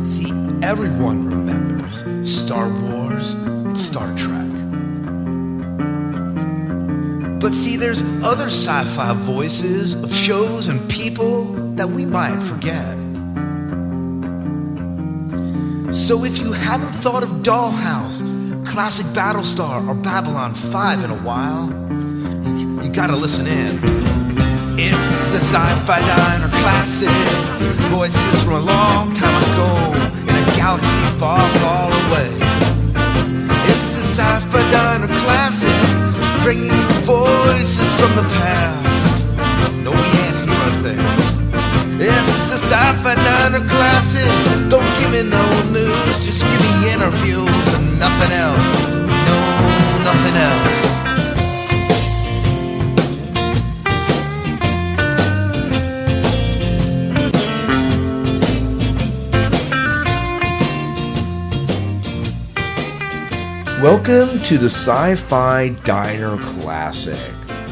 See, everyone remembers Star Wars and Star Trek. But see, there's other sci-fi voices of shows and people that we might forget. So if you haven't thought of Dollhouse, classic Battlestar, or Babylon 5 in a while, you gotta listen in. It's a sci-fi diner classic, voices from a long time ago in a galaxy far, far away. It's a sci-fi diner classic, bringing you voices from the past. No, we ain't hearing things. It's a sci-fi diner classic. Don't give me no news, just give me interviews and nothing else. No, nothing else. Welcome to the Sci-Fi Diner Classic.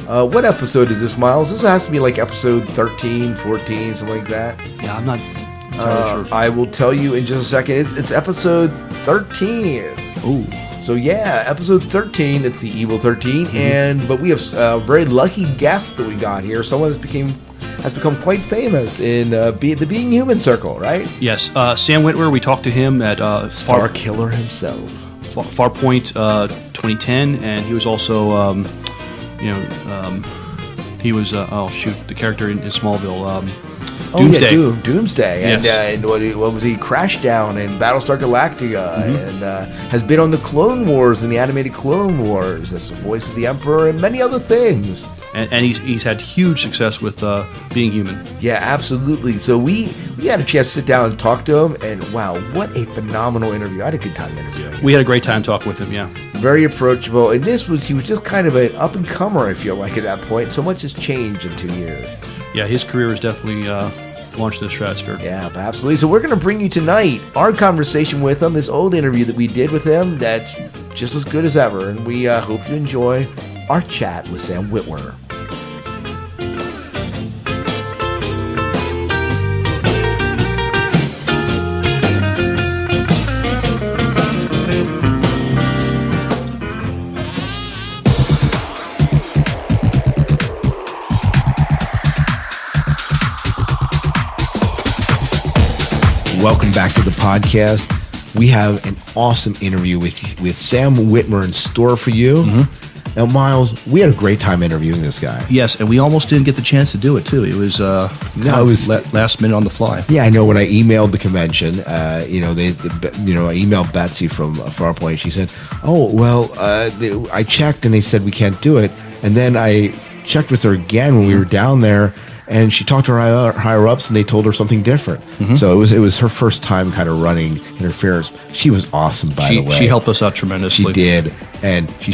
What episode is this, Miles? This has to be like episode 13, 14, something like that. Yeah, I'm not entirely sure. I will tell you in just a second. It's episode 13. Ooh. So yeah, episode 13. It's the Evil 13, but we have a very lucky guest that we got here. Someone has become quite famous in the Being Human circle, right? Yes, Sam Witwer. We talked to him at Starkiller himself. Farpoint 2010, and he was also, he was the character in Smallville, Doomsday. Doomsday, yes. And what was he? Crashdown in Battlestar Galactica, and has been on the Clone Wars and the animated Clone Wars. That's the voice of the Emperor and many other things. And he's had huge success with Being Human. Yeah, absolutely. So we had a chance to sit down and talk to him, and wow, what a phenomenal interview. I had a good time interviewing him. We had a great time talking with him, yeah. Very approachable, and he was just kind of an up-and-comer, I feel like, at that point. So much has changed in 2 years. Yeah, his career has definitely launched in the stratosphere. Yeah, absolutely. So we're going to bring you tonight our conversation with him, this old interview that we did with him that's just as good as ever, and we hope you enjoy our chat with Sam Witwer. Welcome back to the podcast. We have an awesome interview with Sam Witwer in store for you. Mm-hmm. Now, Miles, we had a great time interviewing this guy. Yes, and we almost didn't get the chance to do it, too. It was, last minute on the fly. Yeah, I know. When I emailed the convention, I emailed Betsy from Farpoint. She said, "Oh, well, I checked and they said we can't do it." And then I checked with her again when we were down there. And she talked to her higher ups, and they told her something different. Mm-hmm. So it was her first time kind of running interference. She was awesome, by the way. She helped us out tremendously. She did, and she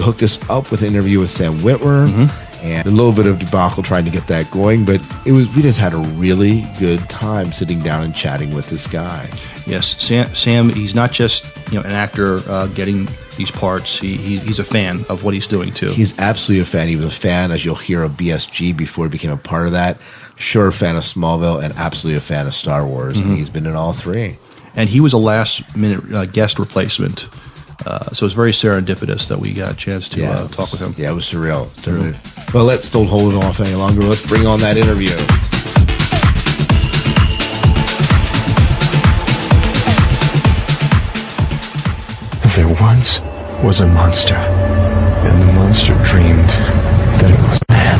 hooked us up with an interview with Sam Witwer, and a little bit of debacle trying to get that going. But we just had a really good time sitting down and chatting with this guy. Yes, Sam. He's not just an actor getting these parts. He's a fan of what he's doing too. He's absolutely a fan. He was a fan, as you'll hear, of BSG before he became a part of that. Sure, a fan of Smallville, and absolutely a fan of Star Wars. Mm-hmm. And he's been in all three. And he was a last-minute guest replacement, so it's very serendipitous that we got a chance to talk with him. Yeah, it was surreal. Mm-hmm. Well, let's don't hold it off any longer. Let's bring on that interview. There once was a monster, and the monster dreamed that it was man.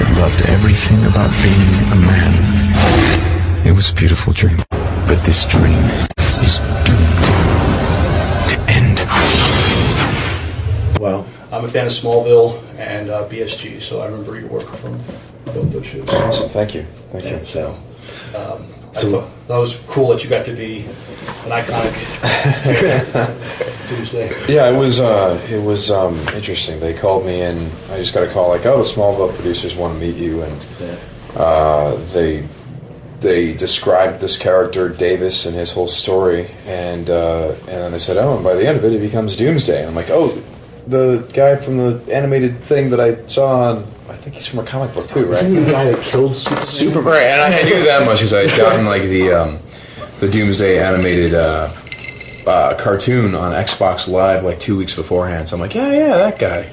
It loved everything about being a man. It was a beautiful dream, but this dream is doomed to end. Well, I'm a fan of Smallville and BSG, so I remember your work from both those shows. Awesome, thank you. So, I thought that was cool that you got to be an iconic Doomsday. Yeah, it was interesting. They called me in. I just got a call like, "Oh, the Smallville producers want to meet you," and they described this character Davis and his whole story, and then they said, "Oh, and by the end of it, he becomes Doomsday." And I'm like, "Oh, the guy from the animated thing that I saw on." I think he's from a comic book too, right? Isn't he the guy that killed Superman? Superman? And I knew that much because I had gotten like the the Doomsday animated cartoon on Xbox Live like 2 weeks beforehand. So I'm like, yeah, that guy.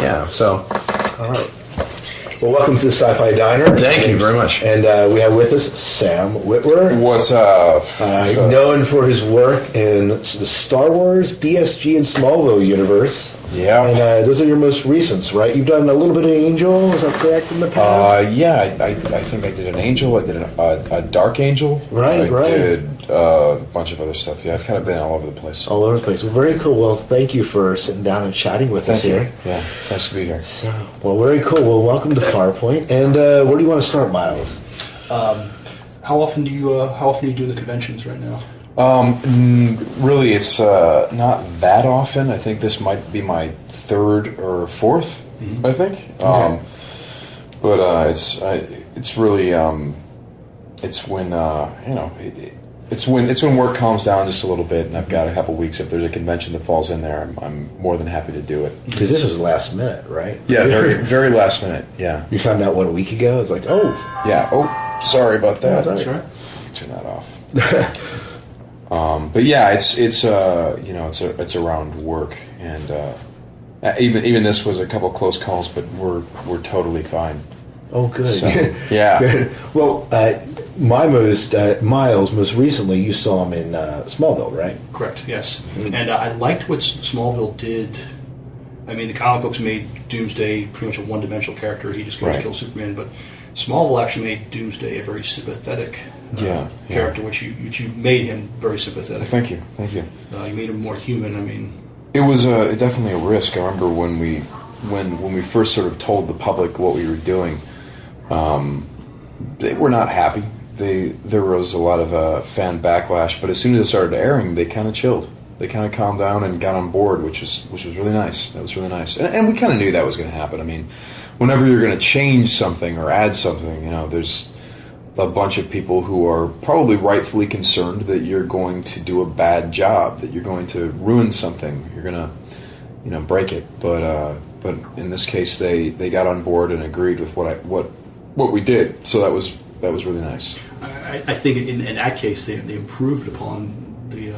Yeah. So, all right. Well, welcome to the Sci-Fi Diner. Thank you very much. And we have with us Sam Witwer. What's up? Known for his work in the Star Wars, BSG, and Smallville universe. Yeah. And those are your most recents, right? You've done a little bit of Angel, is that correct, in the past? Yeah, I think I did an Angel. I did a Dark Angel. Right. I did a bunch of other stuff. Yeah, I've kind of been all over the place. All over the place. Well, very cool. Well, thank you for sitting down and chatting with us here. Yeah, it's nice to be here. So, well, very cool. Well, welcome to Farpoint. And where do you want to start, Miles? How often do you do the conventions right now? Really, it's not that often. I think this might be my third or fourth. Mm-hmm. I think. Okay. But it's really it's when it's when work calms down just a little bit, and I've got a couple weeks. If there's a convention that falls in there, I'm more than happy to do it. Because this was last minute, right? Yeah, very very last minute. Yeah. You found out a week ago. It's like, oh, Yeah. Oh, sorry about that. That's right. Turn that off. But yeah, it's around work, and even this was a couple of close calls, but we're totally fine. Oh, good. So, yeah. Good. Well, Miles, most recently, you saw him in Smallville, right? Correct. Yes. And I liked what Smallville did. I mean, the comic books made Doomsday pretty much a one-dimensional character. He just goes to kill Superman, but Smallville actually made Doomsday a very sympathetic character, which you made him very sympathetic. Well, thank you. You made him more human. I mean, it was definitely a risk. I remember when we first sort of told the public what we were doing, they were not happy. There was a lot of fan backlash, but as soon as it started airing, they kind of chilled. They kind of calmed down and got on board, which was really nice. That was really nice, and we kind of knew that was going to happen. I mean, whenever you're going to change something or add something, there's a bunch of people who are probably rightfully concerned that you're going to do a bad job, that you're going to ruin something, you're going to, break it. But in this case, they got on board and agreed with what we did. So that was really nice. I think in that case they improved upon the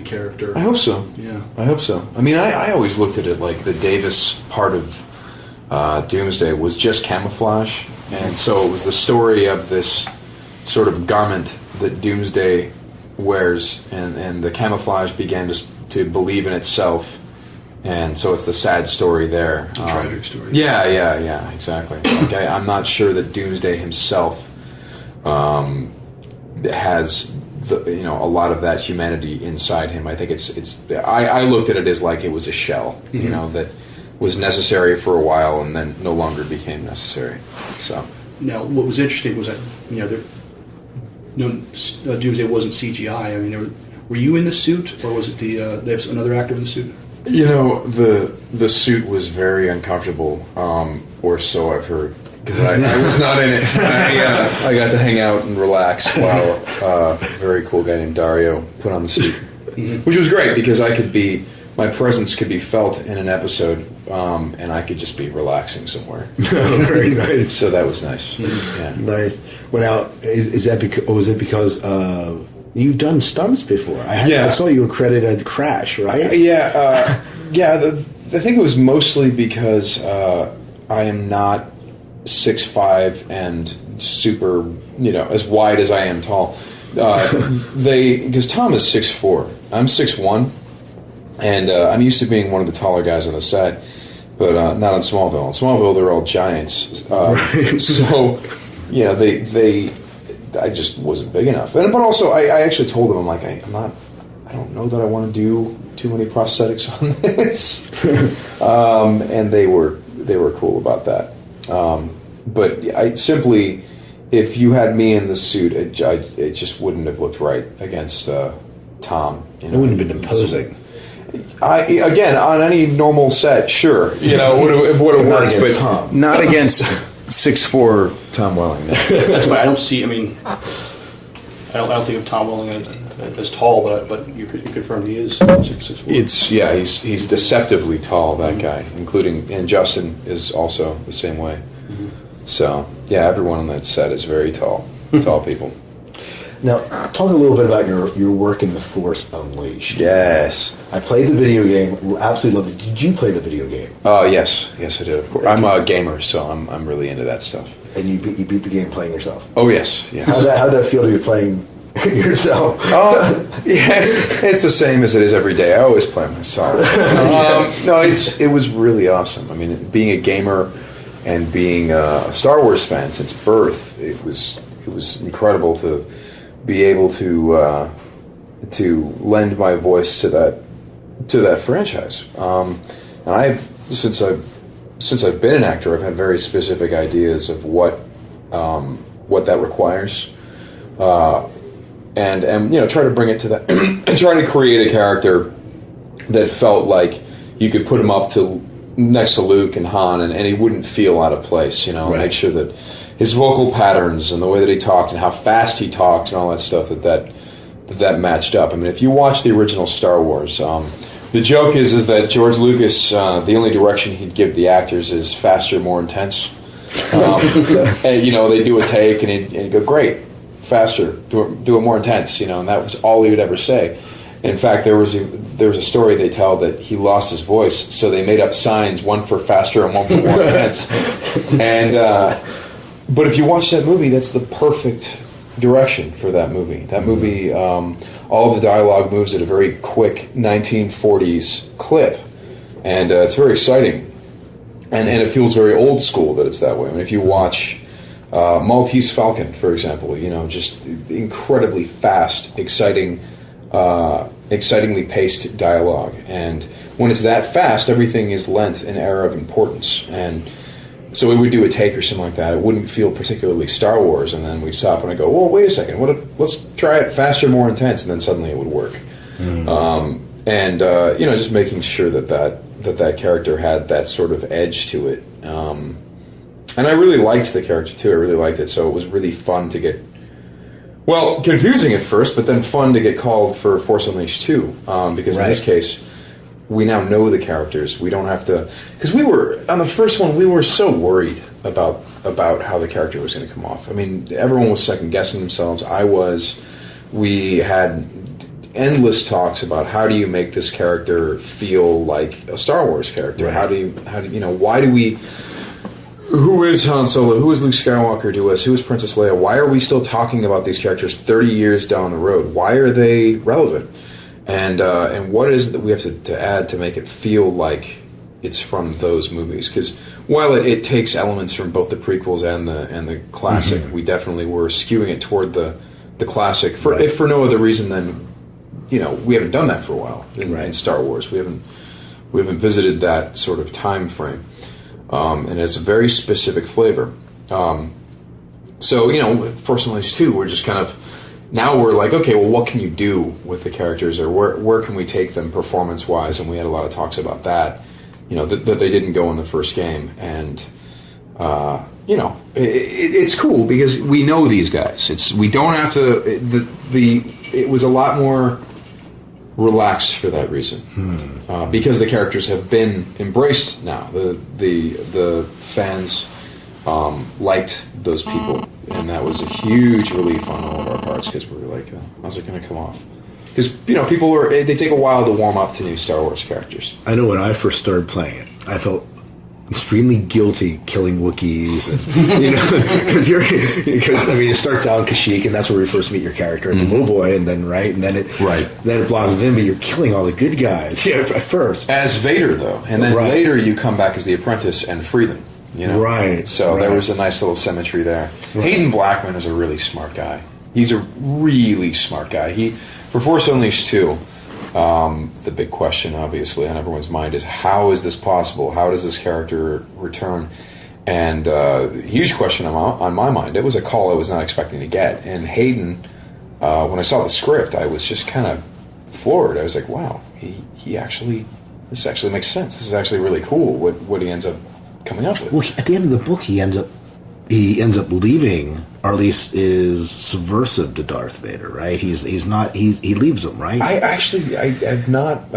character. I hope so. Yeah, I hope so. I mean, I always looked at it like the Davis part of Doomsday was just camouflage, and so it was the story of this sort of garment that Doomsday wears, and the camouflage began to believe in itself, and so it's the sad story there. It's a tragic story. Yeah, exactly. Like I'm not sure that Doomsday himself has a lot of that humanity inside him. I think I looked at it as like it was a shell, that was necessary for a while and then no longer became necessary. So now, what was interesting was that Doomsday wasn't CGI. I mean, were you in the suit, or was it they have another actor in the suit? The suit was very uncomfortable, or so I've heard, because I was not in it. I got to hang out and relax while a very cool guy named Dario put on the suit, which was great because my presence could be felt in an episode, and I could just be relaxing somewhere. Very nice. So that was nice. Yeah. Nice. Well, now, is that because you've done stunts before? I saw you were credited Crash, right? Yeah. I think it was mostly because I am not 6'5" and super, as wide as I am tall. Because Tom is 6'4", I'm 6'1". And I'm used to being one of the taller guys on the set, but not on Smallville. On Smallville, they're all giants. So, I just wasn't big enough. But also, I actually told them, I'm like, I don't know that I want to do too many prosthetics on this. And they were cool about that. But if you had me in the suit, it just wouldn't have looked right against Tom. It wouldn't have been imposing. Again, on any normal set, sure, it would have worked, but Tom. Not against 6'4" Tom Welling. No. That's why I don't see. I mean, I don't think of Tom Welling as tall, but you confirmed he is 6'4". He's deceptively tall. That guy, and Justin is also the same way. So everyone on that set is very tall, tall people. Now, talk a little bit about your work in The Force Unleashed. Yes. I played the video game. Absolutely loved it. Did you play the video game? Yes, I did. Of course. I'm a gamer, so I'm really into that stuff. And you beat the game playing yourself? Oh yes. How'd that feel to be playing yourself? Yeah, it's the same as it is every day. I always play myself. No, it was really awesome. I mean, being a gamer and being a Star Wars fan since birth, it was incredible to be able to lend my voice to that franchise. And since I've been an actor, I've had very specific ideas of what that requires, and try to bring it to that, and try to create a character that felt like you could put him up to next to Luke and Han, and he wouldn't feel out of place. Right. Make sure that his vocal patterns and the way that he talked and how fast he talked and all that stuff that matched up. I mean, if you watch the original Star Wars. The joke is that George Lucas, the only direction he'd give the actors is faster, more intense. And, they do a take, and he'd go, great, faster, do it more intense, and that was all he would ever say. In fact, there was a story they tell that he lost his voice, so they made up signs, one for faster and one for more intense. And but if you watch that movie, that's the perfect direction for that movie. That movie... all of the dialogue moves at a very quick 1940s clip, and it's very exciting, and it feels very old school that it's that way. I mean, if you watch Maltese Falcon, for example, just incredibly fast, excitingly paced dialogue, and when it's that fast, everything is lent an air of importance, and so we would do a take or something like that. It wouldn't feel particularly Star Wars, and then we'd stop and I'd go, "Well, wait a second. Let's try it faster, more intense," and then suddenly it would work. Just making sure that character had that sort of edge to it. And I really liked the character too. I really liked it, so it was really fun to get. Well, confusing at first, but then fun to get called for Force Unleashed 2, because in this case, we now know the characters. We don't have to... Because we were... On the first one, we were so worried about how the character was going to come off. I mean, everyone was second-guessing themselves. I was. We had endless talks about how do you make this character feel like a Star Wars character? Right. How do you... Why do we... Who is Han Solo? Who is Luke Skywalker to us? Who is Princess Leia? Why are we still talking about these characters 30 years down the road? Why are they relevant? And what is it that we have to add to make it feel like it's from those movies? Because while it takes elements from both the prequels and the classic, we definitely were skewing it toward the classic, if for no other reason than we haven't done that for a while in Star Wars. We haven't visited that sort of time frame, and it's a very specific flavor. Force Unleashed 2, we're just kind of. Now we're like, okay, well, what can you do with the characters, or where can we take them performance-wise? And we had a lot of talks about that, that they didn't go in the first game. And, it's cool because we know these guys. We don't have to... It was a lot more relaxed for that reason. Because the characters have been embraced now. The fans liked those people. And that was a huge relief on all of our parts because we were like, how's it going to come off? Because, people they take a while to warm up to new Star Wars characters. I know when I first started playing it, I felt extremely guilty killing Wookiees. Because it starts out in Kashyyyk, and that's where we first meet your character as a little boy, and then it blossoms in, but you're killing all the good guys at first. As Vader, though. And then later you come back as the apprentice and free them. So there was a nice little symmetry there. Hayden Blackman is a really smart guy. He's a really smart guy. For Force Unleashed 2, the big question, obviously, on everyone's mind is, how is this possible? How does this character return? And huge question on my mind. It was a call I was not expecting to get. And Hayden, when I saw the script, I was just kind of floored. I was like, wow, this actually makes sense. This is actually really cool, what he ends up coming up with. Well, at the end of the book, he ends up leaving, or at least is subversive to Darth Vader, right? He leaves him, right? I've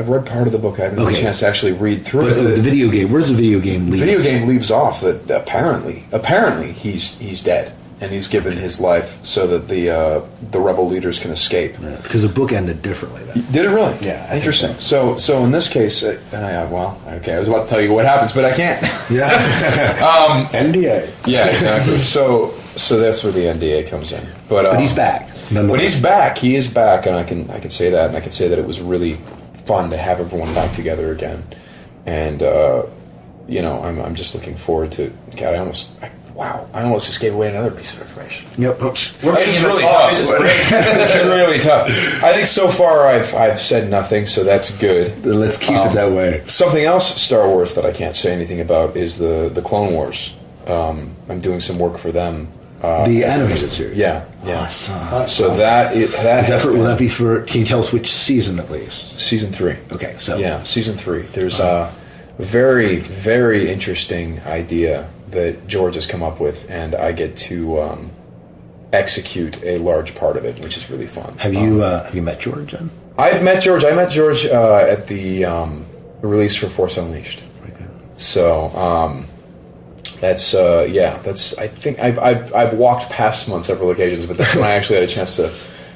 read part of the book. I haven't had a chance to actually read through it. The video game, where's the video game leave? The video game leaves off that apparently he's dead, and he's given his life so that the rebel leaders can escape. Because the book ended differently then. Did it really? Yeah, I interesting. think so. So in this case, I was about to tell you what happens, but I can't. Yeah. NDA. Yeah, exactly. So that's where the NDA comes in. But he's back. But he's back. He is back, and I can say that, and I can say that it was really fun to have everyone back together again, and I'm just looking forward to. God, I almost just gave away another piece of information. Yep. This is really tough. This is really tough. I think so far I've said nothing, so that's good. Let's keep it that way. Something else Star Wars that I can't say anything about is the Clone Wars. I'm doing some work for them. The animated series. Yeah. Awesome. So will that be for? Can you tell us which season at least? Season 3. Okay. So yeah, season 3. There's a very, very interesting idea that George has come up with, and I get to execute a large part of it, which is really fun. Have you met George then? I've met George. I met George at the release for Force Unleashed. Okay. So that's I think I've walked past him on several occasions, but that's when I actually had a chance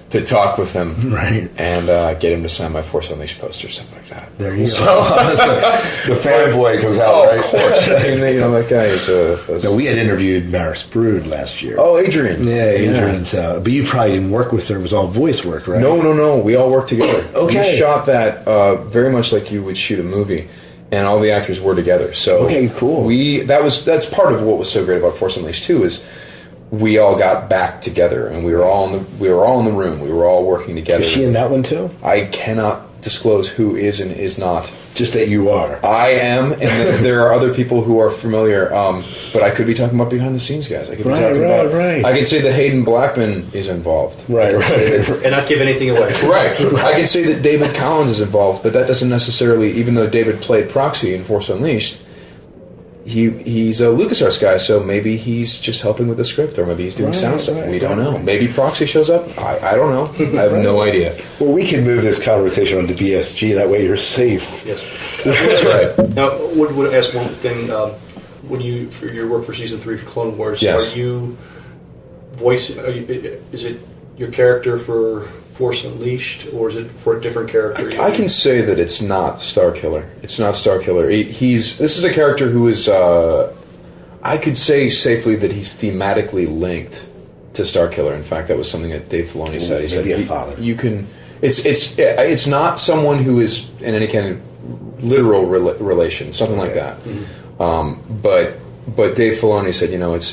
to talk with him, right, and get him to sign my Force Unleashed poster, stuff like that. There you go. The fanboy comes out. Oh, right? Of course. I mean, that guy is No, we had interviewed Maris Brood last year. Oh, Adrian. Yeah, Adrian's out. But you probably didn't work with her. It was all voice work, right? No. We all worked together. Okay. We shot that very much like you would shoot a movie, and all the actors were together. So okay, cool. That's part of what was so great about Force Unleashed too, is we all got back together, and we were all in the room. We were all working together. Is she in that one too? I cannot disclose who is and is not. Just that you are. I am, and then there are other people who are familiar. But I could be talking about behind the scenes guys. I could be talking about. Right. I can say that Hayden Blackman is involved. Right. And not give anything away. Right. I can say that David Collins is involved, but that doesn't necessarily. Even though David played Proxy in Force Unleashed, he's a LucasArts guy, so maybe he's just helping with the script, or maybe he's doing sound stuff. We don't know. Maybe Proxy shows up. I don't know. I have no idea. Well, we can move this conversation on to BSG. That way you're safe. Yes. That's right. Now, would ask one thing. When you, for your work for season 3 for Clone Wars, yes. Are you voicing? Is it your character for Force Unleashed, or is it for a different character? I can say that it's not Starkiller. It's not Starkiller. This is a character who is. I could say safely that he's thematically linked to Starkiller. In fact, that was something that Dave Filoni said. He said, a father. You can. It's not someone who is in any kind of literal relation, something like that. Mm-hmm. But Dave Filoni said,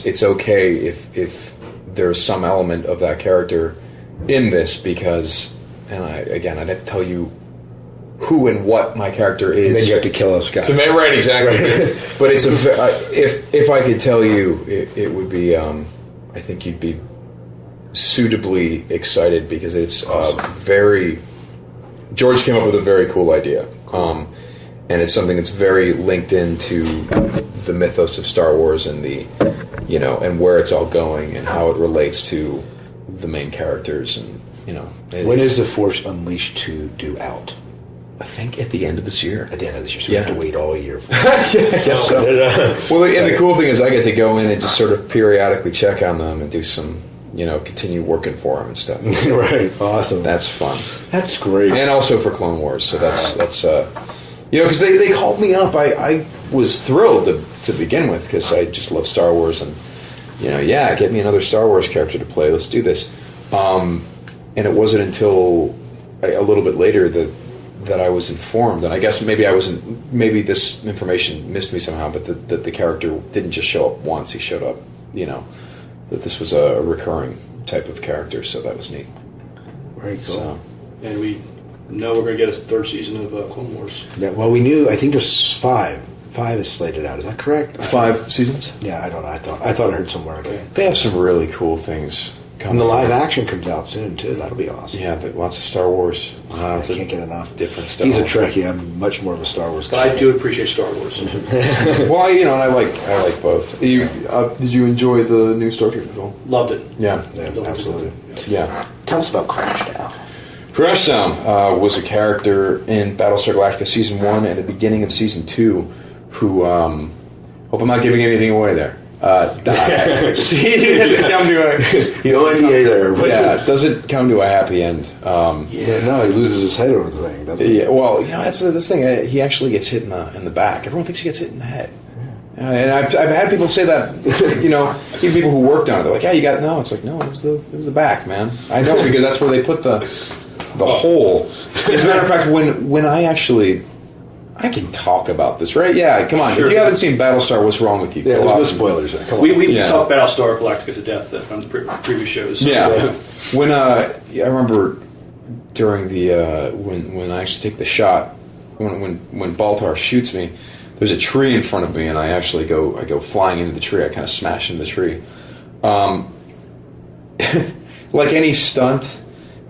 it's okay if there's some element of that character in this, because, and I'd have to tell you who and what my character is. And then you have to kill us guys. Right, exactly. But it's if I could tell you, it would be. I think you'd be suitably excited, because it's awesome. George came up with a very cool idea, and it's something that's very linked into the mythos of Star Wars and and where it's all going and how it relates to the main characters, and when is the Force Unleashed 2 due out? I think at the end of this year. At the end of this year, so we have to wait all year for it. Yeah, I guess so. Well, and the cool thing is I get to go in and just sort of periodically check on them and do some, continue working for them and stuff. Right, awesome. That's fun. That's great. And also for Clone Wars, so that's because they called me up. I was thrilled to begin with, because I just love Star Wars, and get me another Star Wars character to play. Let's do this. And it wasn't until a little bit later that I was informed, and I guess maybe this information missed me somehow, but that the character didn't just show up once. He showed up, that this was a recurring type of character, so that was neat. Very cool. So, and we know we're going to get a third season of Clone Wars. Yeah, well, we knew. I think there's 5. 5 is slated out. Is that correct? 5 seasons? Yeah, I don't know. I thought I heard somewhere. Okay. They have some really cool things coming. And the live action comes out soon too. That'll be awesome. Yeah, lots of Star Wars. I can't get enough. Different stuff. He's a Trekkie. I'm much more of a Star Wars guy. But I do appreciate Star Wars. Well, and I like both. Did you enjoy the new Star Trek film? Loved it. Yeah, absolutely. Yeah. Tell us about Crashdown. Crashdown was a character in Battlestar Galactica Season 1 and the beginning of Season 2 who, hope I'm not giving anything away there. dies. He doesn't come to a... No NDA there. But Yeah, doesn't come to a happy end. no, he loses his head over the thing. Yeah, well, that's this thing. He actually gets hit in the back. Everyone thinks he gets hit in the head. And I've had people say that, even people who worked on it. They're like, yeah, you got... No, it's like, no, it was the back, man. I know, because that's where they put the hole. As a matter of fact, when I can talk about this, right? Yeah, come on. Sure. If you haven't seen Battlestar, what's wrong with you? Yeah, there's no spoilers. Come on. We talked Battlestar Galactica to death on the previous shows. So. Yeah. When I remember during the when I actually take the shot, when Baltar shoots me, there's a tree in front of me, and I go flying into the tree. I kind of smash into the tree. Like any stunt,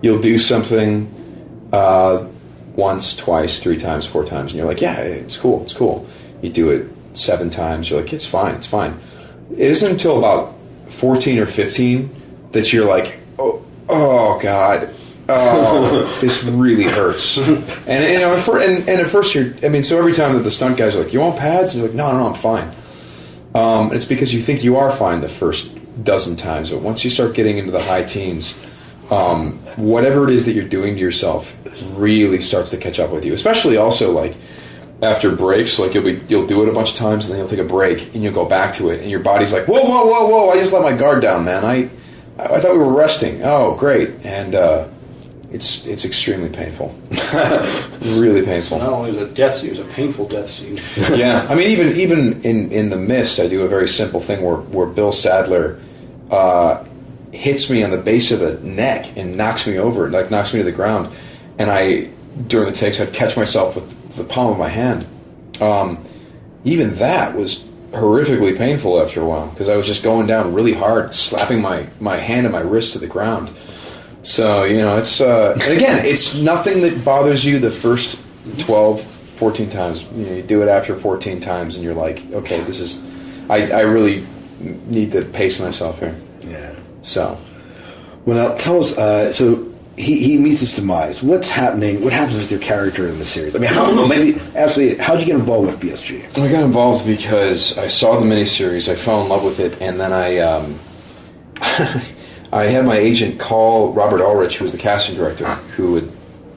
you'll do something once, twice, 3 times, 4 times, and you're like, yeah, it's cool. You do it 7 times, you're like, it's fine. It isn't until about 14 or 15 that you're like, oh God, this really hurts. And at first so every time that the stunt guys are like, you want pads? And you're like, no, I'm fine. And it's because you think you are fine the first dozen times, but once you start getting into the high teens, whatever it is that you're doing to yourself really starts to catch up with you. Especially also like after breaks, like you'll do it a bunch of times, and then you'll take a break and you'll go back to it, and your body's like, whoa! I just let my guard down, man. I thought we were resting. Oh, great, and it's extremely painful, really painful. Not only was it a death scene, it was a painful death scene. Yeah, I mean, even in The Mist, I do a very simple thing where Bill Sadler hits me on the base of the neck and knocks me over, like knocks me to the ground. And during the takes, I'd catch myself with the palm of my hand. Even that was horrifically painful after a while, because I was just going down really hard, slapping my hand and my wrist to the ground. So, it's... and again, it's nothing that bothers you the first 12, 14 times. You do it after 14 times, and you're like, okay, this is... I really need to pace myself here. Yeah. So... Well, now, tell us... so... He meets his demise. What's happening? What happens with your character in the series? I mean, how'd you get involved with BSG? I got involved because I saw the miniseries, I fell in love with it, and then I had my agent call Robert Ulrich, who was the casting director, who had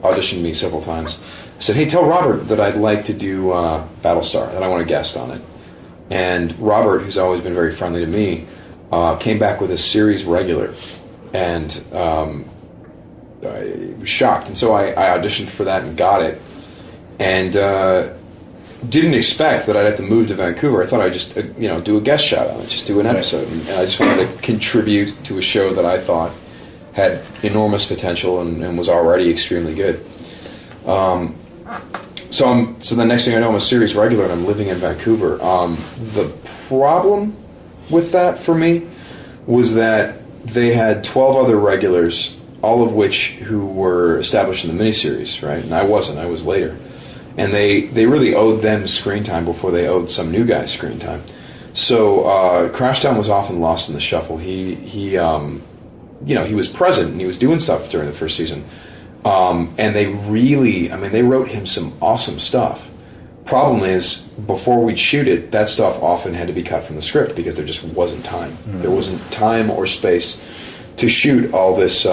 auditioned me several times. I said, hey, tell Robert that I'd like to do Battlestar, that I want to guest on it. And Robert, who's always been very friendly to me, came back with a series regular, and I was shocked, and so I auditioned for that and got it, and didn't expect that I'd have to move to Vancouver. I thought I'd just do a guest shot on it, just do an episode, and I just wanted to contribute to a show that I thought had enormous potential and was already extremely good. So the next thing I know, I'm a series regular and I'm living in Vancouver. The problem with that for me was that they had 12 other regulars, all of which who were established in the miniseries, right? And I wasn't. I was later. And they really owed them screen time before they owed some new guys screen time. So Crashdown was often lost in the shuffle. He was present and he was doing stuff during the first season. And they wrote him some awesome stuff. Problem is, before we'd shoot it, that stuff often had to be cut from the script because there just wasn't time. Mm-hmm. There wasn't time or space to shoot all this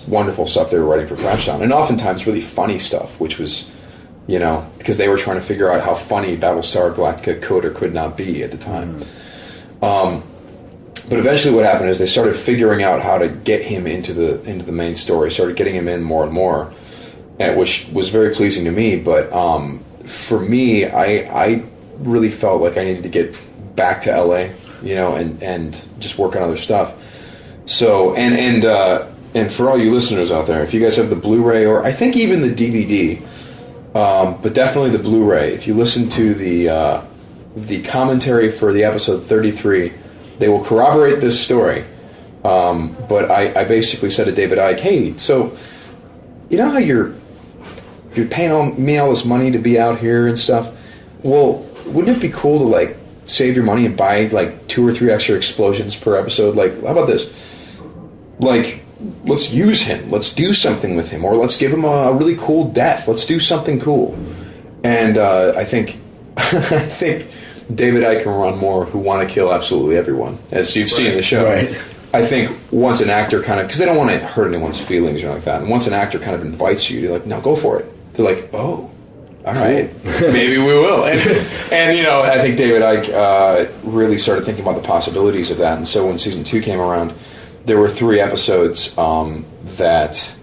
wonderful stuff they were writing for Crashdown, and oftentimes really funny stuff, which was, because they were trying to figure out how funny Battlestar Galactica could or could not be at the time. But eventually, what happened is they started figuring out how to get him into the main story. Started getting him in more and more, which was very pleasing to me. But for me, I really felt like I needed to get back to LA, and just work on other stuff. So, and for all you listeners out there, if you guys have the Blu-ray, or I think even the DVD, but definitely the Blu-ray, if you listen to the commentary for the episode 33, they will corroborate this story. But I basically said to David Icke, hey, so you know how you're paying me all this money to be out here and stuff? Well, wouldn't it be cool to save your money and buy 2 or 3 extra explosions per episode? How about this? Let's use him. Let's do something with him, or let's give him a really cool death. Let's do something cool. And I think David Icke and Ron Moore, who want to kill absolutely everyone, as you've seen in the show. Right. I think once an actor kind of, because they don't want to hurt anyone's feelings or anything like that, and once an actor kind of invites you, you're like, no, go for it. They're like, oh, all right, maybe we will. And you know, I think David Icke really started thinking about the possibilities of that. And so when season 2 came around, there were 3 episodes that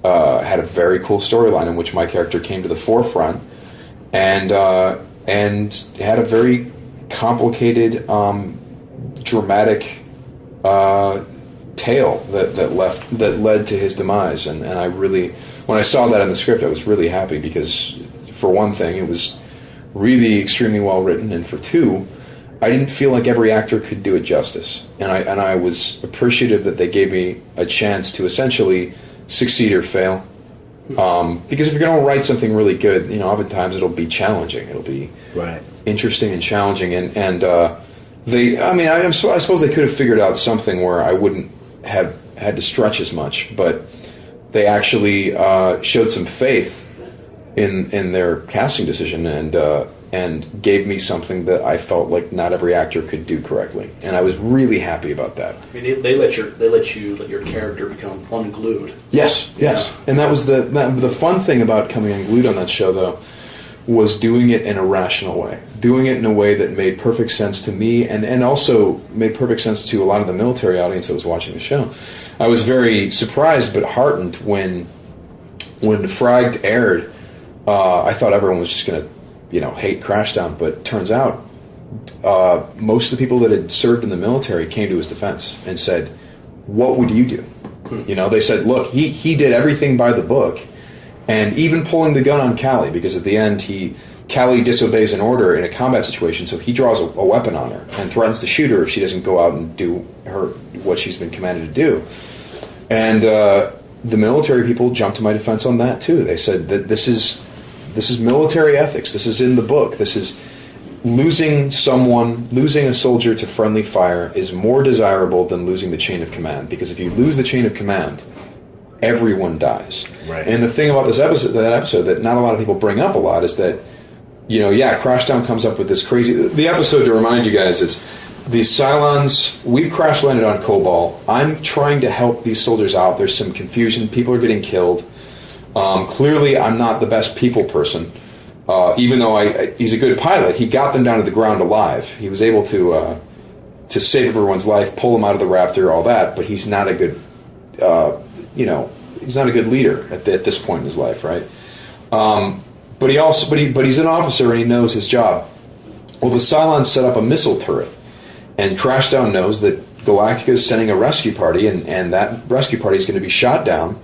had a very cool storyline in which my character came to the forefront, and had a very complicated, dramatic tale that led to his demise. And I really, when I saw that in the script, I was really happy because, for one thing, it was really extremely well written, and for 2, I didn't feel like every actor could do it justice, and I was appreciative that they gave me a chance to essentially succeed or fail. Because if you're going to write something really good, you know, oftentimes it'll be challenging. It'll be interesting and challenging, and I suppose they could have figured out something where I wouldn't have had to stretch as much, but they actually showed some faith in their casting decision, and gave me something that I felt like not every actor could do correctly, and I was really happy about that. I mean, they let your character become unglued. Yes, Yeah. and that was the fun thing about coming unglued on that show, though, was doing it in a rational way, doing it in a way that made perfect sense to me, and also made perfect sense to a lot of the military audience that was watching the show. I was very surprised but heartened when Fragged aired. I thought everyone was just going to, hate Crashdown, but turns out most of the people that had served in the military came to his defense and said, what would you do? They said, look, he did everything by the book, and even pulling the gun on Callie, because at the end Callie disobeys an order in a combat situation, so he draws a weapon on her and threatens to shoot her if she doesn't go out and do what she's been commanded to do. And the military people jumped to my defense on that too. They said that this is military ethics. This is in the book. This is losing a soldier to friendly fire is more desirable than losing the chain of command, because if you lose the chain of command, everyone dies. Right. And the thing about that episode that not a lot of people bring up a lot is that, Crashdown comes up with this crazy. The episode, to remind you guys, is these Cylons. We've crash landed on Kobol. I'm trying to help these soldiers out. There's some confusion. People are getting killed. Clearly, I'm not the best people person. Even though he's a good pilot, he got them down to the ground alive. He was able to save everyone's life, pull them out of the Raptor, all that. But he's not a good, he's not a good leader at this point in his life, right? But he's an officer and he knows his job. Well, the Cylons set up a missile turret, and Crashdown knows that Galactica is sending a rescue party, and that rescue party is going to be shot down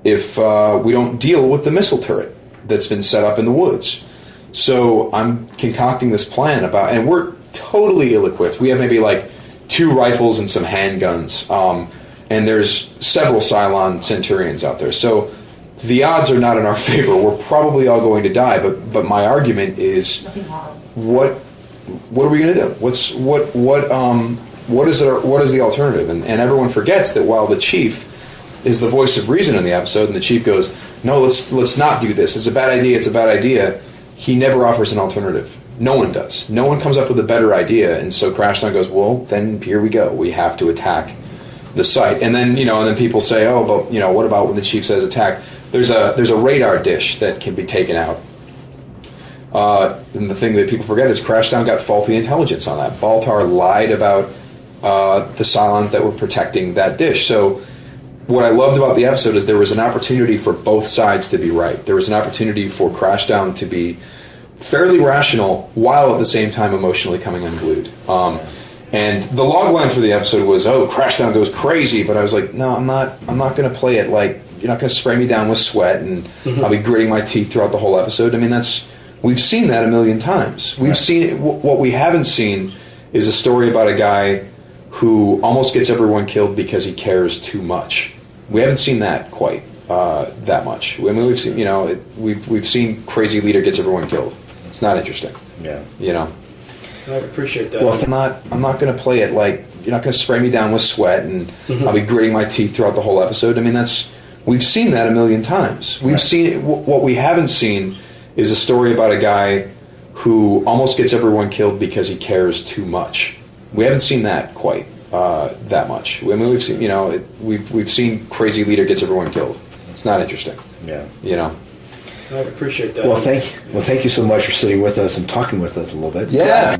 if we don't deal with the missile turret that's been set up in the woods. So I'm concocting this plan and we're totally ill-equipped. We have maybe like 2 rifles and some handguns, and there's several Cylon Centurions out there. So the odds are not in our favor. We're probably all going to die, but my argument is, what are we going to do? What is the alternative? And everyone forgets that while the chief is the voice of reason in the episode, and the chief goes, no, let's not do this. It's a bad idea. He never offers an alternative. No one does. No one comes up with a better idea, and so Crashdown goes, well, then here we go. We have to attack the site. And then, and then people say, oh, but, what about when the chief says attack? There's a radar dish that can be taken out. And the thing that people forget is Crashdown got faulty intelligence on that. Baltar lied about the Cylons that were protecting that dish. So what I loved about the episode is there was an opportunity for both sides to be right. There was an opportunity for Crashdown to be fairly rational while at the same time emotionally coming unglued. And the logline for the episode was, oh, Crashdown goes crazy, but I was like, no, I'm not going to play it like, you're not going to spray me down with sweat and I'll be gritting my teeth throughout the whole episode. I mean, we've seen that a million times. We've seen it. What we haven't seen is a story about a guy who almost gets everyone killed because he cares too much. We haven't seen that quite that much. I mean, we've seen, we've seen crazy leader gets everyone killed. It's not interesting. Yeah. I appreciate that. Well, I'm not going to play it like, you're not going to spray me down with sweat and I'll be gritting my teeth throughout the whole episode. I mean, we've seen that a million times. We've seen it. What we haven't seen is a story about a guy who almost gets everyone killed because he cares too much. We haven't seen that quite that much. I mean, we've seen, we've seen crazy leader gets everyone killed. It's not interesting. Yeah. I appreciate that. Well, thank you so much for sitting with us and talking with us a little bit. Yeah.